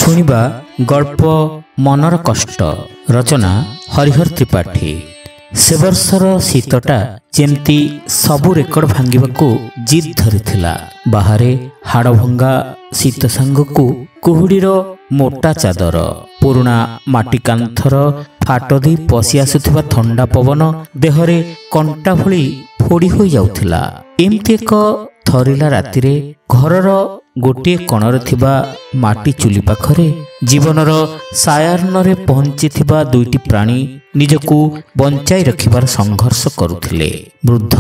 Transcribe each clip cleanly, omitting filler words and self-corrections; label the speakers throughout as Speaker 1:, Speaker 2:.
Speaker 1: शुणिबा गल्प मनर कष्ट रचना हरिहर त्रिपाठी। से वर्षर शीतटा जेमती सबु रेकर्ड भांगिबाकू जिद धरिथिला। बाहरे हाड़भंगा शीत सांगकू कुहुड़ीर मोटा चादर, पुरुणा माटी कांथर फाट दे पशि आसुथिबा थंडा पवन देहरे कंटा भली फोड़ी होई जाउथिला। एमती एक थरिला रातिरे घरर गोटे कणरे थिबा माटी चुली पाखरे जीवनर सायार्णरे पहुंचिथिबा दुईटी प्राणी निजकू बंचाई रखिबार संघर्ष करुथिले। वृद्ध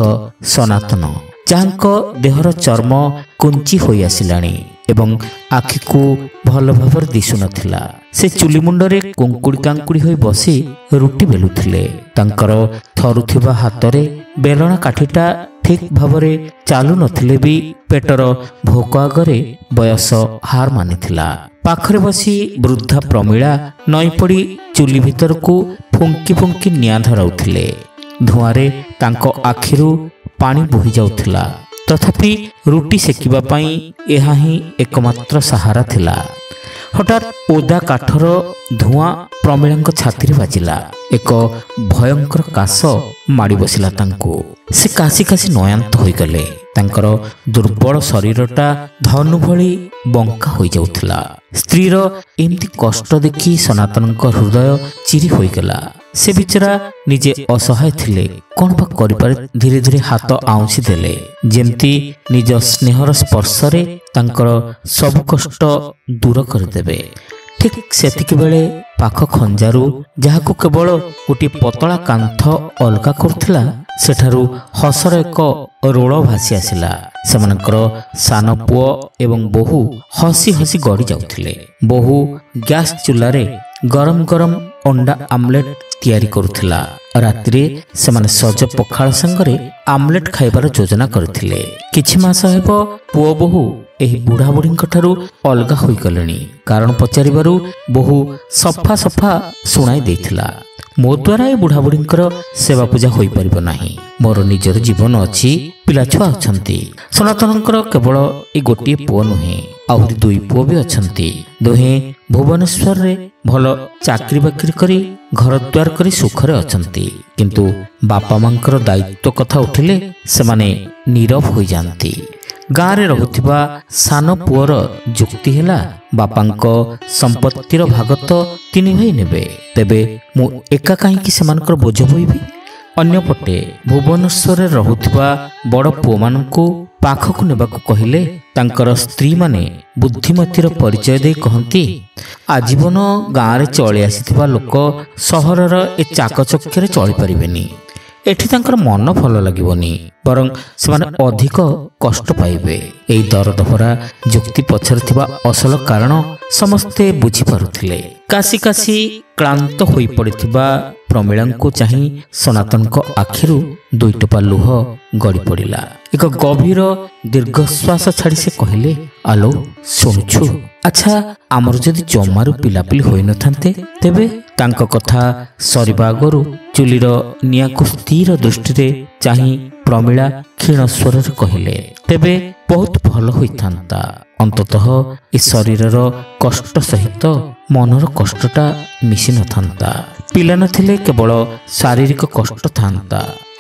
Speaker 1: सनातन जाहांक देहर चर्म कुंची होई आसिलाणी एवं आखिकू भल भावर दिसु नथिला। से चुली मुंडरे कुंकुड़ी कांकुड़ी होई बसी रुटी बेलुथिले। तांकर थरुथिबा हातरे बेलना काठीटा ठीक भावरे चालू नथिले भी पेटर भोक आगरे बयस हार मानिथिला। पाखरे बसी वृद्धा प्रमीळा नई पड़ी चुली भितर को फुंकी फुंकी निया धराउथिले। धुआरे तांको आखिरु पानी बोही जाउथिला। तथापि रुटी सेकिबा पई एहा ही एकमात्र सहारा थिला। हठात ओदा काठर धुआं प्रमीळांक छाती बाजिला। एक भयंकर काश माड़ी बसिला तांको। से काशी काशी नयांत होई गले। तांकर दुर्बल शरीरटा धनु भली बंका होई जाउथिला। स्त्रीर एमती कष्ट देखी सनातनक हृदय चिरी होई गला। से बिचरा निजे असहाय थिले। कोन बा करि पारे धीरे धीरे हाथ आउंसी देले, जेमती निज स्नेहर स्पर्शरे तांकर सब कष्ट दूर कर देबे। ठीक सेतिक बेले पाख खंजारू जहाकू केवल गोटे पतला कांथ अलगा करथिला सेठारू हसर एक रोल भासी आसिला। सेमानकर सान पुओ एवं बोहू हसी हसी गड़ी जाउथिले। बोहू गैस चूल्हारे गरम गरम अंडा आमलेट तैयारी करुथिला। रात्रि सेमाने सज पखाळ संगरे आमलेट खाइबार योजना करथिले। किछि मास हेबो पुओ बोहू एही बुढ़ा बुढ़ींक ठारू अलगा होई गलेनी। कारण पचारिबारू बोहू सफा सफा सुनाई देथिला, मो द्वारा ए बुढ़ा बुढ़ींकर सेवा पूजा होई परिबो नाही। मोर निजर जीवन अछि, पिला छुआ अछंती। सनातनंकर केवल ए गोटिए पुओ नुहे, आहुरी दुई पुओ भी अछंती। दुहे भुवनेश्वर रे भल चाकरी बाकरी करी घर द्वार करी सुखरे अछंती। किंतु बापा मांकर दायित्व कथा उठिले सेमाने नीरव होई जानती। गाँव में रहुथिबा सान पुअर जुक्ति हेला, बापांक संपत्तिर भाग तो तीन भाई नेबे, तेबे मु एका काहींकि सेमानकर बोझ बोइबी। अन्यपटे भुवनेश्वर रहुथिबा बड़ पुओ मानकु पाखकु नेबाकु कहिले तांकर स्त्री माने बुद्धिमतीर परिचय दे कहंती, आजीवन गाँव रे चली आसीथिबा लोक सहरर ए चाकचक्ୟରେ चली परिबेनी। एठी तांकर मन भल लागिबनी, बरं सेमाने अधिक कष्ट पाइबे। एई दरद भरा जुक्ति पछर थिबा असल कारण समस्ते बुझी पारुथिले। काशी काशी क्लांत होई पड़िथिबा प्रमीळांकु चाहि सनातनक आखिरु दुई टोपा लुह गड़ी पड़िला। एक गभीर दीर्घश्वास छाड़ी से कहले, आलो शुणुछु, अच्छा आमर जदि जमारू पिलापिली होई नथांते तेबे? तांक कथा सरिबा आगरु चुलीर नियाकु स्थिर दृष्टि चाहि प्रमीळा क्षीण स्वर कहले, तेबे बहुत भल होइथांता। अंततः ए शरीरर कष्ट सहित मनर कष्टटा मिशी नथांता। पिला नथिले केवल शारीरिक कष्ट थांता,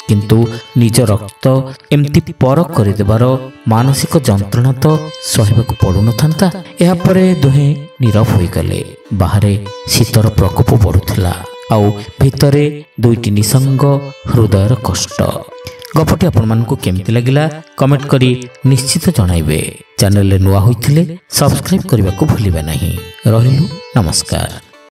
Speaker 1: किंतु निज रक्त एमती पर करदेबार मानसिक जंत्रणा तो सहिबाकु पड़ु नथांता। एहा परे दुहे नीरव होई गले। बाहरे शीतर प्रकोप बढ़ुथिला, आउ भितरे दुईटी निसंग हृदयर कष्ट। गपटी आपण मानकु केमति लागिला कमेंट करी निश्चित जणाइबे। चैनल रे नुआ होइथिले सब्सक्राइब करबाकू भूलिबे नाही। रहिलु नमस्कार।